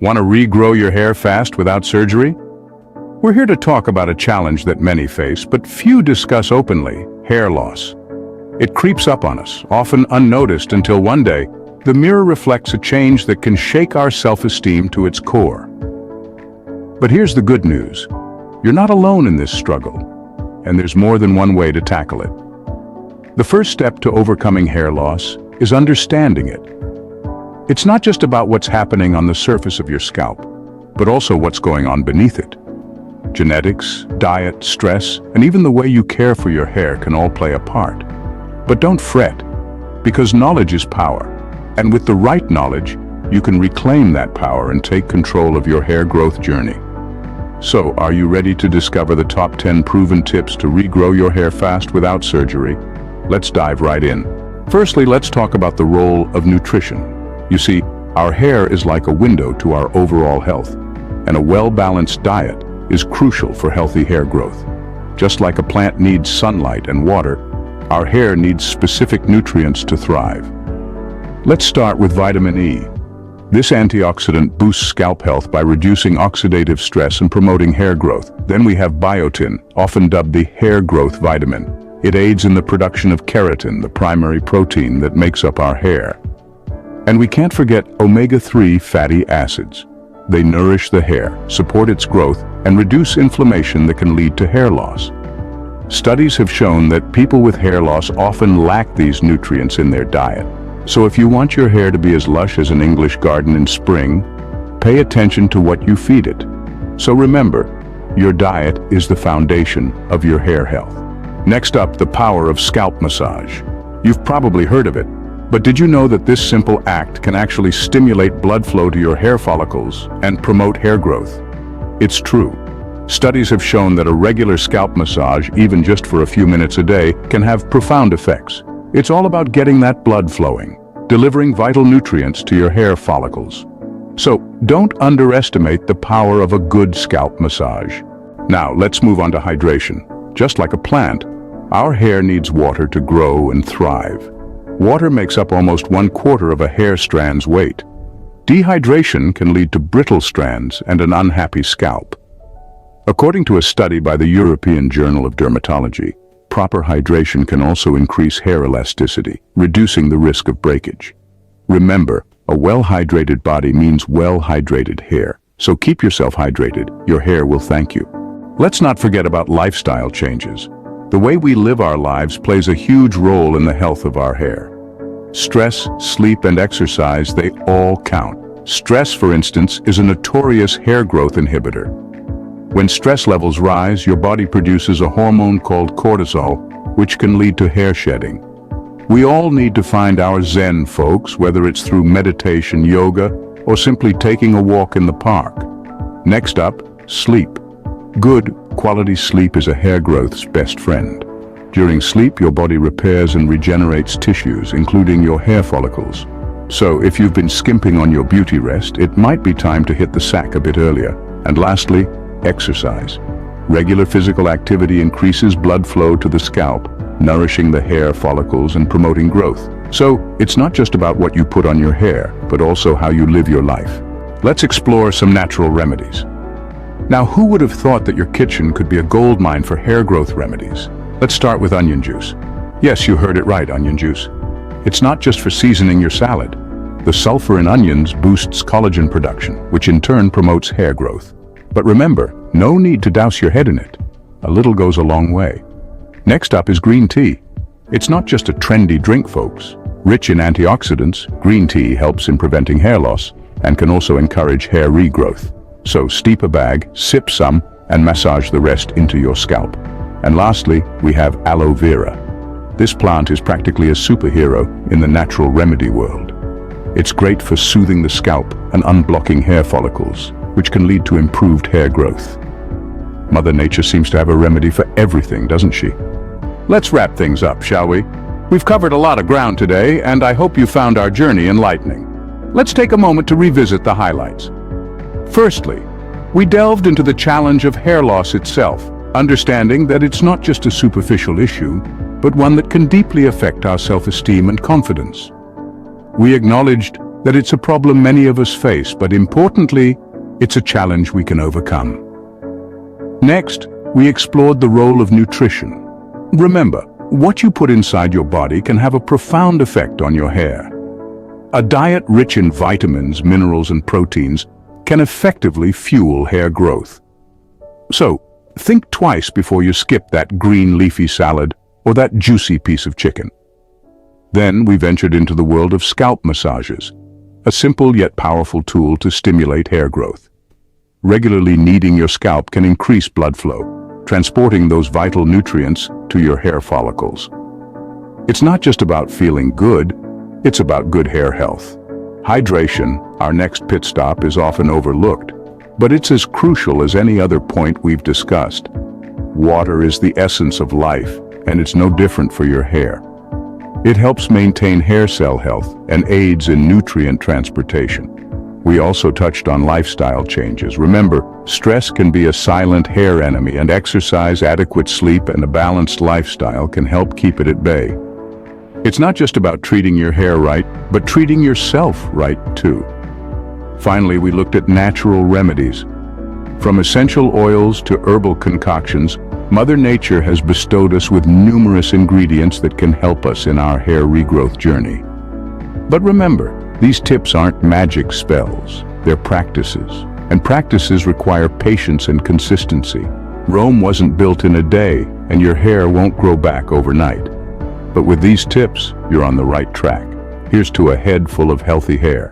Want to regrow your hair fast without surgery? We're here to talk about a challenge that many face, but few discuss openly: hair loss. It creeps up on us, often unnoticed, until one day, the mirror reflects a change that can shake our self-esteem to its core. But here's the good news. You're not alone in this struggle, and there's more than one way to tackle it. The first step to overcoming hair loss is understanding it. It's not just about what's happening on the surface of your scalp, but also what's going on beneath it. Genetics, diet, stress, and even the way you care for your hair can all play a part. But don't fret, because knowledge is power, and with the right knowledge, you can reclaim that power and take control of your hair growth journey. So, are you ready to discover the top 10 proven tips to regrow your hair fast without surgery? Let's dive right in. Firstly, let's talk about the role of nutrition. You see, our hair is like a window to our overall health, and a well-balanced diet is crucial for healthy hair growth. Just like a plant needs sunlight and water, our hair needs specific nutrients to thrive. Let's start with vitamin E. This antioxidant boosts scalp health by reducing oxidative stress and promoting hair growth. Then we have biotin, often dubbed the hair growth vitamin. It aids in the production of keratin, the primary protein that makes up our hair. And we can't forget omega-3 fatty acids. They nourish the hair, support its growth, and reduce inflammation that can lead to hair loss. Studies have shown that people with hair loss often lack these nutrients in their diet. So if you want your hair to be as lush as an English garden in spring, pay attention to what you feed it. So remember, your diet is the foundation of your hair health. Next up, the power of scalp massage. You've probably heard of it, but did you know that this simple act can actually stimulate blood flow to your hair follicles and promote hair growth? It's true. Studies have shown that a regular scalp massage, even just for a few minutes a day, can have profound effects. It's all about getting that blood flowing, delivering vital nutrients to your hair follicles. So, don't underestimate the power of a good scalp massage. Now, let's move on to hydration. Just like a plant, our hair needs water to grow and thrive. Water makes up almost 1/4 of a hair strand's weight. Dehydration can lead to brittle strands and an unhappy scalp. According to a study by the European Journal of Dermatology, proper hydration can also increase hair elasticity, reducing the risk of breakage. Remember, a well-hydrated body means well-hydrated hair. So keep yourself hydrated. Your hair will thank you. Let's not forget about lifestyle changes. The way we live our lives plays a huge role in the health of our hair. Stress, sleep, and exercise, they all count. Stress, for instance, is a notorious hair growth inhibitor. When stress levels rise, your body produces a hormone called cortisol, which can lead to hair shedding. We all need to find our zen, folks, whether it's through meditation, yoga, or simply taking a walk in the park. Next up, sleep. Good, quality sleep is a hair growth's best friend. During sleep, your body repairs and regenerates tissues, including your hair follicles. So, if you've been skimping on your beauty rest, it might be time to hit the sack a bit earlier. And lastly, exercise. Regular physical activity increases blood flow to the scalp, nourishing the hair follicles and promoting growth. So, it's not just about what you put on your hair, but also how you live your life. Let's explore some natural remedies. Now, who would have thought that your kitchen could be a goldmine for hair growth remedies? Let's start with onion juice. Yes, you heard it right, onion juice. It's not just for seasoning your salad. The sulfur in onions boosts collagen production, which in turn promotes hair growth. But remember, no need to douse your head in it. A little goes a long way. Next up is green tea. It's not just a trendy drink, folks. Rich in antioxidants, green tea helps in preventing hair loss and can also encourage hair regrowth. So steep a bag, sip some, and massage the rest into your scalp. And lastly, we have aloe vera. This plant is practically a superhero in the natural remedy world. It's great for soothing the scalp and unblocking hair follicles, which can lead to improved hair growth. Mother Nature seems to have a remedy for everything, doesn't she? Let's wrap things up, shall we? We've covered a lot of ground today, and I hope you found our journey enlightening. Let's take a moment to revisit the highlights. Firstly, we delved into the challenge of hair loss itself, understanding that it's not just a superficial issue, but one that can deeply affect our self-esteem and confidence. We acknowledged that it's a problem many of us face, but importantly, it's a challenge we can overcome. Next, we explored the role of nutrition. Remember, what you put inside your body can have a profound effect on your hair. A diet rich in vitamins, minerals, and proteins can effectively fuel hair growth. So, think twice before you skip that green leafy salad or that juicy piece of chicken. Then we ventured into the world of scalp massages, a simple yet powerful tool to stimulate hair growth. Regularly kneading your scalp can increase blood flow, transporting those vital nutrients to your hair follicles. It's not just about feeling good, it's about good hair health. Hydration, our next pit stop, is often overlooked, but it's as crucial as any other point we've discussed. Water is the essence of life, and it's no different for your hair. It helps maintain hair cell health and aids in nutrient transportation. We also touched on lifestyle changes. Remember, stress can be a silent hair enemy, and exercise, adequate sleep, and a balanced lifestyle can help keep it at bay. It's not just about treating your hair right, but treating yourself right too. Finally, we looked at natural remedies. From essential oils to herbal concoctions, Mother Nature has bestowed us with numerous ingredients that can help us in our hair regrowth journey. But remember, these tips aren't magic spells, they're practices. And practices require patience and consistency. Rome wasn't built in a day, and your hair won't grow back overnight. But with these tips, you're on the right track. Here's to a head full of healthy hair.